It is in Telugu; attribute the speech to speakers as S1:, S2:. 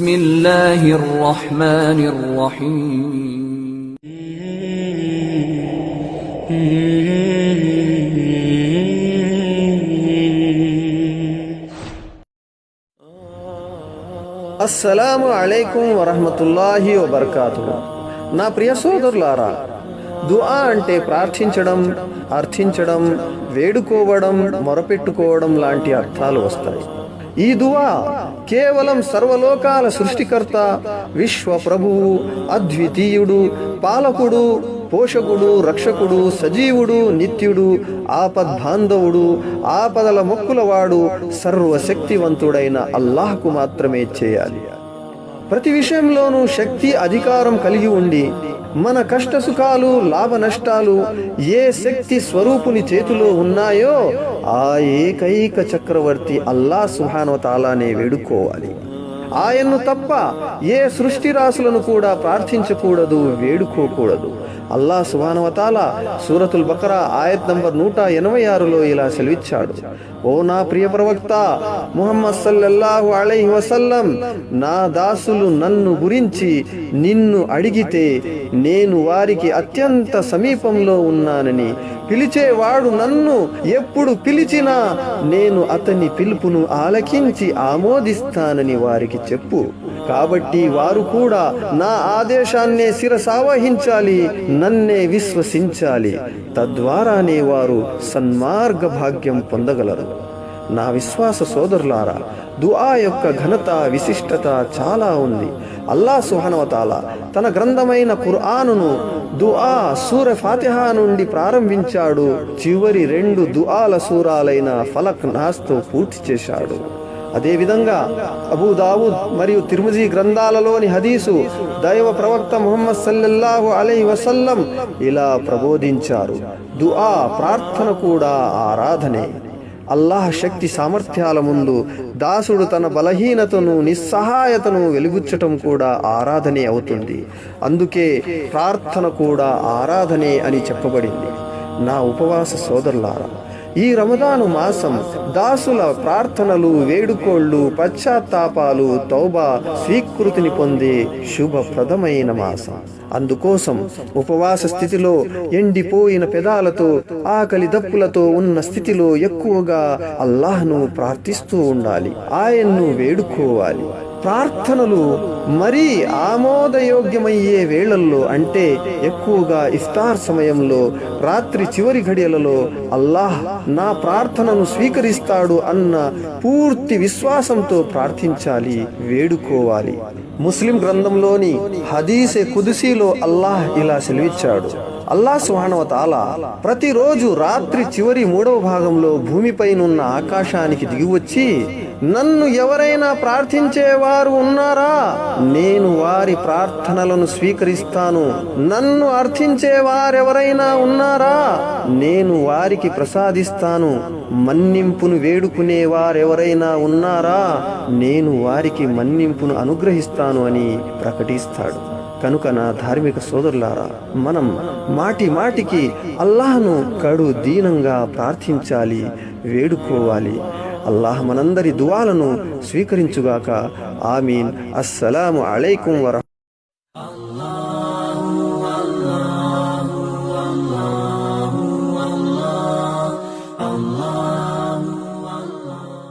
S1: బిస్మిల్లాహిర్ రహ్మానిర్ రహీం.
S2: అస్సలాము అలైకుం వరహ్మతుల్లాహి వబర్కాతుహు. నా ప్రియ సోదరులారా, దుఆ అంటే ప్రార్థించడం, అర్థించడం, వేడుకోవడం, మొరపెట్టుకోవడం లాంటి అర్థాలు వస్తాయి. ఈ దుఆ కేవలం సర్వలోకాల సృష్టికర్త, విశ్వ ప్రభువు, అద్వితీయుడు, పాలకుడు, పోషకుడు, రక్షకుడు, సజీవుడు, నిత్యుడు, ఆపద్బాంధవుడు, ఆపదల మొక్కులవాడు, సర్వశక్తివంతుడైన అల్లాహ్కు మాత్రమే చేయాలి. ప్రతి విషయంలోనూ శక్తి, అధికారం కలిగి ఉండి మన కష్ట సుఖాలు, లాభ నష్టాలు ఏ శక్తి స్వరూపుని చేతిలో ఉన్నాయో ఆ ఏకైక చక్రవర్తి అల్లాహ్ సుబ్హానహు వ తఆలానే వేడుకోవాలి. ఆయన్ను తప్ప ఏ సృష్టి రాశులను కూడా ప్రార్థించకూడదు, వేడుకోకూడదు. అల్లాహ్ సుబ్హానహు వ తఆలా సూరతుల్ బకరా ఆయత్ నంబర్ 186లో ఇలా సెలవిచ్చాడు: ఓ నా ప్రియ ప్రవక్త ముహమ్మద్ సల్లల్లాహు అలైహి వసల్లం, నా దాసులు నన్ను గురించి నిన్ను అడిగితే నేను వారికి అత్యంత సమీపంలో ఉన్నానని, పిలిచేవాడు నన్ను ఎప్పుడు పిలిచినా నేను అతని పిలుపును ఆలకించి ఆమోదిస్తానని వారికి చెప్పు. కాబట్టి వారు కూడా నా ఆదేశాన్నే శిరసావహించాలి, నన్నే విశ్వసించాలి. తద్వారానే వారు సన్మార్గ భాగ్యం పొందగలరు. నా విశ్వాస సోదరులారా, దుఆ యొక్క ఘనత, విశిష్టత చాలా ఉంది. అల్లాహ్ సుబ్హానహు వ తఆలా తన గ్రంథమైన ఖురానును దుఆ సూర ఫాతిహా నుండి ప్రారంభించాడు. చివరి 2 దుఆల సూరాలైన ఫలక్, నాస్తో పూర్తి చేశాడు. అదేవిధంగా అబూ దావూద్ మరియు తిర్మిజీ గ్రంథాలలోని హదీసు దైవ ప్రవక్త ముహమ్మద్ సల్లల్లాహు అలైహి వసల్లం ఇలా ప్రబోధించారు: దుఆ, ప్రార్థన కూడా ఆరాధనే. అల్లాహ్ శక్తి సామర్థ్యాల ముందు దాసుడు తన బలహీనతను, నిస్సహాయతను వెలుగుచ్చటం కూడా ఆరాధనే అవుతుంది. అందుకే ప్రార్థన కూడా ఆరాధనే అని చెప్పబడింది. నా ఉపవాస సోదరులారా, ఈ రమదాను మాసం దాసుల ప్రార్థనలు, వేడుకోళ్లు, పశ్చాత్తాపాలు, తౌబా స్వీకృతిని పొందే శుభప్రదమైన మాసం. అందుకోసం ఉపవాస స్థితిలో, ఎండిపోయిన పెదాలతో, ఆకలి దప్పులతో ఉన్న స్థితిలో ఎక్కువగా అల్లాహ్ను ప్రార్థిస్తూ ఉండాలి, ఆయన్ను వేడుకోవాలి. ప్రార్థనలు మరీ ఆమోదయోగ్యమయ్యే వేళల్లో, అంటే ఎక్కువగా ఇఫ్తార్ సమయంలో, రాత్రి చివరి ఘడియలలో అల్లాహ్ నా ప్రార్థనను స్వీకరిస్తాడు అన్న పూర్తి విశ్వాసంతో ప్రార్థించాలి, వేడుకోవాలి. ముస్లిం గ్రంథంలోని హదీసే కుదుసీలో అల్లాహ్ ఇలా సెలవిచ్చాడు: అల్లాహ్ సుబ్హానహు వ తఆలా ప్రతిరోజు రాత్రి చివరి 3వ భాగంలో భూమిపైనున్న ఆకాశానికి దిగివచ్చి, నన్ను ఎవరైనా ప్రార్థించేవారు ఉన్నారా? నేను వారి ప్రార్థనలను స్వీకరిస్తాను. నన్ను అర్థించేవారెవరైనా ఉన్నారా? నేను వారికి ప్రసాదిస్తాను. మన్నింపును వేడుకునేవారెవరైనా ఉన్నారా? నేను వారికి మన్నింపును అనుగ్రహిస్తాను అని ప్రకటిస్తాడు. కనుక నా ధార్మిక సోదరులారా, మనం మాటి మాటికి అల్లాహ్ను కడు దీనంగా ప్రార్థించాలి, వేడుకోవాలి. అల్లాహ్ మనందరి దుఆలను స్వీకరించుగాక. ఆమీన్. అస్సలాము అలైకుం వరహ్మతుల్లాహి.